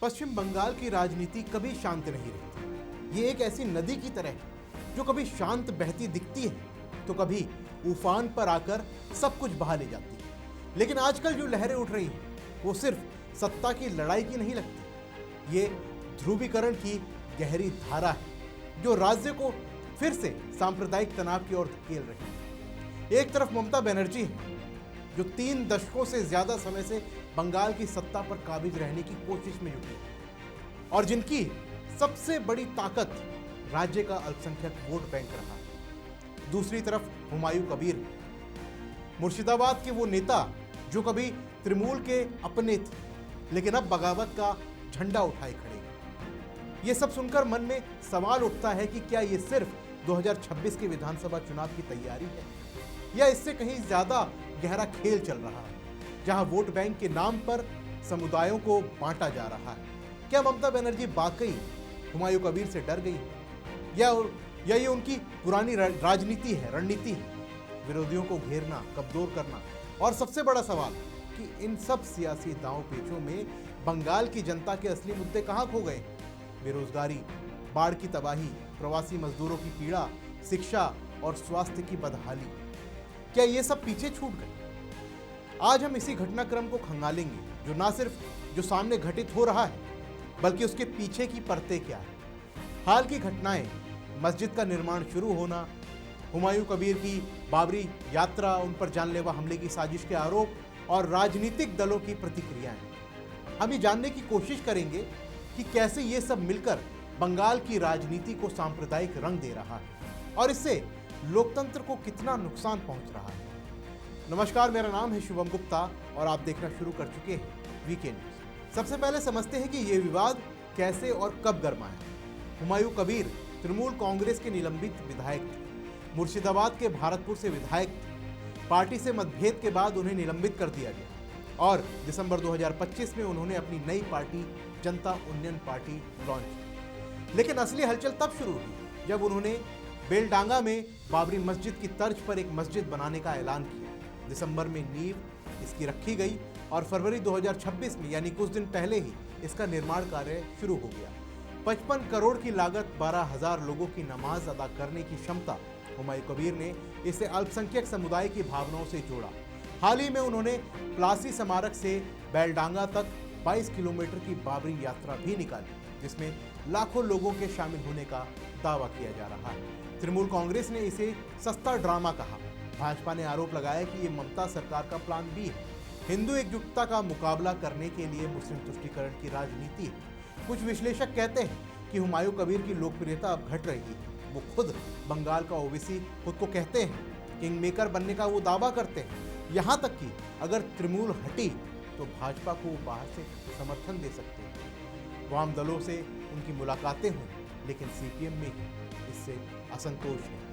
पश्चिम बंगाल की राजनीति कभी शांत नहीं रहती। ये एक ऐसी नदी की तरह है जो कभी शांत बहती दिखती है तो कभी उफान पर आकर सब कुछ बहा ले जाती है। लेकिन आजकल जो लहरें उठ रही हैं वो सिर्फ सत्ता की लड़ाई की नहीं लगती, ये ध्रुवीकरण की गहरी धारा है जो राज्य को फिर से सांप्रदायिक तनाव की ओर धकेल रही है। एक तरफ ममता बनर्जी है जो 3 दशकों से ज्यादा समय से बंगाल की सत्ता पर काबिज रहने की कोशिश में जुटी है और जिनकी सबसे बड़ी ताकत राज्य का अल्पसंख्यक वोट बैंक रहा है। दूसरी तरफ हुमायूं कबीर, मुर्शिदाबाद के वो नेता जो कभी तृणमूल के अपने थे लेकिन अब बगावत का झंडा उठाए खड़े हैं। ये सब सुनकर मन में सवाल उठता है कि क्या ये सिर्फ 2026 के विधानसभा चुनाव की तैयारी है या इससे कहीं ज्यादा गहरा खेल चल रहा है जहां वोट बैंक के नाम पर समुदायों को बांटा जा रहा है। क्या ममता बनर्जी वाकई हुमायूं कबीर से डर गई या ये उनकी पुरानी राजनीति है, रणनीति है, विरोधियों को घेरना, कमजोर करना? और सबसे बड़ा सवाल कि इन सब सियासी दांव पेचों में बंगाल की जनता के असली मुद्दे कहां खो गए? बेरोजगारी, बाढ़ की तबाही, प्रवासी मजदूरों की पीड़ा, शिक्षा और स्वास्थ्य की बदहाली, क्या ये सब पीछे छूट गए? आज हम इसी घटनाक्रम को खंगालेंगे जो ना सिर्फ जो सामने घटित हो रहा है बल्कि उसके पीछे की परतें क्या है। हाल की घटनाएं, मस्जिद का निर्माण शुरू होना, हुमायूं कबीर की बाबरी यात्रा, उन पर जानलेवा हमले की साजिश के आरोप और राजनीतिक दलों की प्रतिक्रियाएं। हम ये जानने की कोशिश करेंगे कि कैसे ये सब मिलकर बंगाल की राजनीति को सांप्रदायिक रंग दे रहा है और इससे लोकतंत्र को कितना नुकसान पहुंच रहा है। नमस्कार, मेरा नाम है शुभम गुप्ता और आप देखना शुरू कर चुके हैं वीके न्यूज। सबसे पहले समझते हैं कि ये विवाद कैसे और कब गरमाया। हुमायूं कबीर तृणमूल कांग्रेस के निलंबित विधायक थे, मुर्शिदाबाद के भारतपुर से विधायक थे। पार्टी से मतभेद के बाद उन्हें निलंबित कर दिया गया और दिसंबर 2025 में उन्होंने अपनी नई पार्टी जनता उन्नयन पार्टी लॉन्च की। लेकिन असली हलचल तब शुरू हुई जब उन्होंने बेलडांगा में बाबरी मस्जिद की तर्ज पर एक मस्जिद बनाने का ऐलान किया। दिसंबर में नींव इसकी रखी गई और फरवरी 2026 में यानी कुछ दिन पहले ही इसका निर्माण कार्य शुरू हो गया। 55 करोड़ की लागत, 12,000 लोगों की नमाज अदा करने की क्षमता। हुमायूं कबीर ने इसे अल्पसंख्यक समुदाय की भावनाओं से जोड़ा। हाल ही में उन्होंने प्लासी स्मारक से बेलडांगा तक 22 किलोमीटर की बाबरी यात्रा भी निकाली जिसमें लाखों लोगों के शामिल होने का दावा किया जा रहा है। तृणमूल कांग्रेस ने इसे सस्ता ड्रामा कहा। भाजपा ने आरोप लगाया कि ये ममता सरकार का प्लान बी है, हिंदू एकजुटता का मुकाबला करने के लिए मुस्लिम तुष्टीकरण की राजनीति है। कुछ विश्लेषक कहते हैं कि हुमायूं कबीर की लोकप्रियता अब घट रही है। वो खुद बंगाल का ओबीसी खुद को कहते हैं, किंग मेकर बनने का वो दावा करते हैं। यहाँ तक कि अगर तृणमूल हटी तो भाजपा को बाहर से समर्थन दे सकते हैं। वाम दलों से उनकी मुलाकातें हुई लेकिन सीपीएम में ही इससे असंतोष है।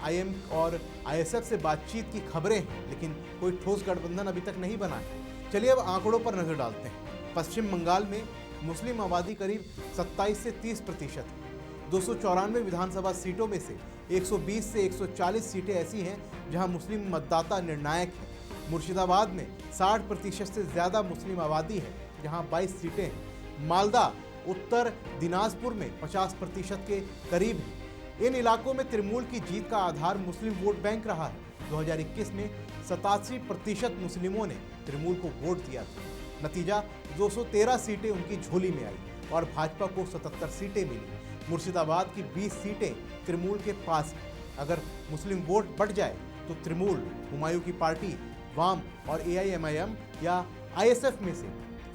एआईएम और आईएसएफ से बातचीत की खबरें हैं लेकिन कोई ठोस गठबंधन अभी तक नहीं बना है। चलिए अब आंकड़ों पर नजर डालते हैं। पश्चिम बंगाल में मुस्लिम आबादी करीब 27 से 30% है। 294 विधानसभा सीटों में से 120 से 140 सीटें ऐसी हैं जहां मुस्लिम मतदाता निर्णायक हैं। मुर्शिदाबाद में 60% से ज्यादा मुस्लिम आबादी है जहां 22 सीटें हैं। मालदा, उत्तर दिनाजपुर में 50% के करीब है। इन इलाकों में तृणमूल की जीत का आधार मुस्लिम वोट बैंक रहा है। 2021 में 87% मुस्लिमों ने तृणमूल को वोट दिया था। नतीजा 213 सीटें उनकी झोली में आई और भाजपा को 77 सीटें मिली। मुर्शिदाबाद की 20 सीटें तृणमूल के पास हैं। अगर मुस्लिम वोट बढ़ जाए तो तृणमूल, हुमायूं की पार्टी, वाम और एआईएमआईएम या आईएसएफ में से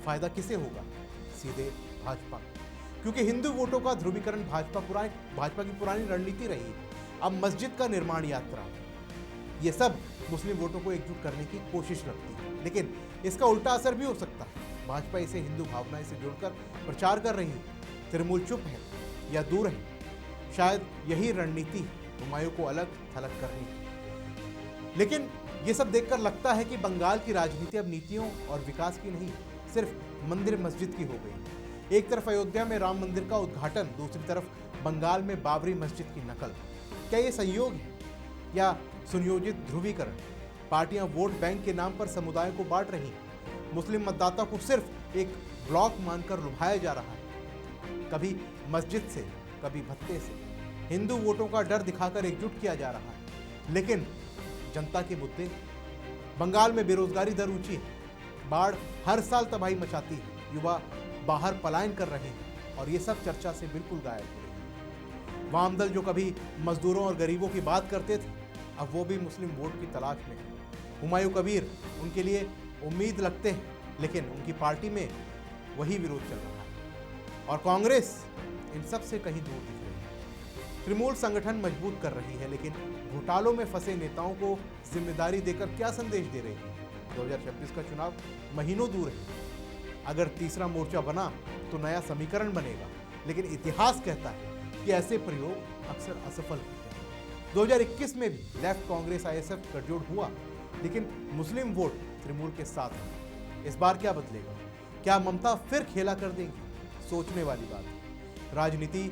फायदा किसे होगा? सीधे भाजपा, क्योंकि हिंदू वोटों का ध्रुवीकरण भाजपा की पुरानी रणनीति रही है। अब मस्जिद का निर्माण यात्रा, ये सब मुस्लिम वोटों को एकजुट करने की कोशिश लगती है लेकिन इसका उल्टा असर भी हो सकता है। भाजपा इसे हिंदू भावनाएं से जोड़कर प्रचार कर रही है। तृणमूल चुप है या दूर है, शायद यही रणनीति है हुमायूं को अलग थलग करने की। लेकिन ये सब देखकर लगता है कि बंगाल की राजनीति अब नीतियों और विकास की नहीं, सिर्फ मंदिर मस्जिद की हो गई। एक तरफ अयोध्या में राम मंदिर का उद्घाटन, दूसरी तरफ बंगाल में बाबरी मस्जिद की नकल। क्या ये संयोग है या सुनियोजित ध्रुवीकरण? पार्टियां वोट बैंक के नाम पर समुदायों को बांट रही हैं। मुस्लिम मतदाता को सिर्फ एक ब्लॉक मानकर लुभाया जा रहा है। कभी मस्जिद से, कभी भत्ते से हिंदू वोटों का डर दिखाकर एकजुट किया जा रहा है। लेकिन जनता के मुद्दे, बंगाल में बेरोजगारी दर ऊंची है, बाढ़ हर साल तबाही मचाती है, युवा बाहर पलायन कर रहे हैं और ये सब चर्चा से बिल्कुल गायब हो रही है। वामदल जो कभी मजदूरों और गरीबों की बात करते थे, अब वो भी मुस्लिम वोट की तलाश में है। हुमायूं कबीर उनके लिए उम्मीद लगते हैं, लेकिन उनकी पार्टी में वही विरोध चल रहा है और कांग्रेस इन सब से कहीं दूर दिख रही है। तृणमूल संगठन मजबूत कर रही है, लेकिन घोटालों में फंसे नेताओं को जिम्मेदारी देकर क्या संदेश दे रही है? 2026 का चुनाव महीनों दूर है। अगर तीसरा मोर्चा बना तो नया समीकरण बनेगा, लेकिन इतिहास कहता है कि ऐसे प्रयोग अक्सर असफल होते हैं। 2021 में भी लेफ्ट कांग्रेस आईएसएफ गठजोड़ हुआ, लेकिन मुस्लिम वोट तृणमूल के साथ है। इस बार क्या बदलेगा? क्या ममता फिर खेला कर देंगी? सोचने वाली बात है। राजनीति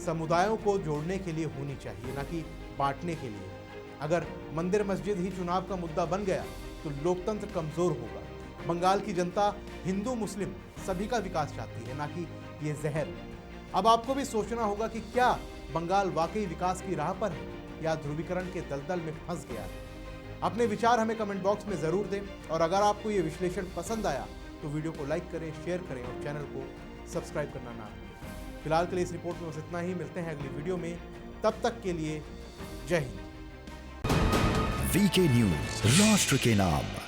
समुदायों को जोड़ने के लिए होनी चाहिए, ना कि बांटने के लिए। अगर मंदिर मस्जिद ही चुनाव का मुद्दा बन गया तो लोकतंत्र कमजोर होगा। बंगाल की जनता हिंदू मुस्लिम सभी का विकास चाहती है, ना कि ये जहर। अब आपको भी सोचना होगा कि क्या बंगाल वाकई विकास की राह पर है या ध्रुवीकरण के दलदल में फंस गया है? अपने विचार हमें कमेंट बॉक्स में जरूर दें और अगर आपको ये विश्लेषण पसंद आया तो वीडियो को लाइक करें, शेयर करें और चैनल को सब्सक्राइब करना ना भूलें। फिलहाल के लिए इस रिपोर्ट में बस इतना ही। मिलते हैं अगली वीडियो में, तब तक के लिए जय हिंद। वीके न्यूज, राष्ट्र के नाम।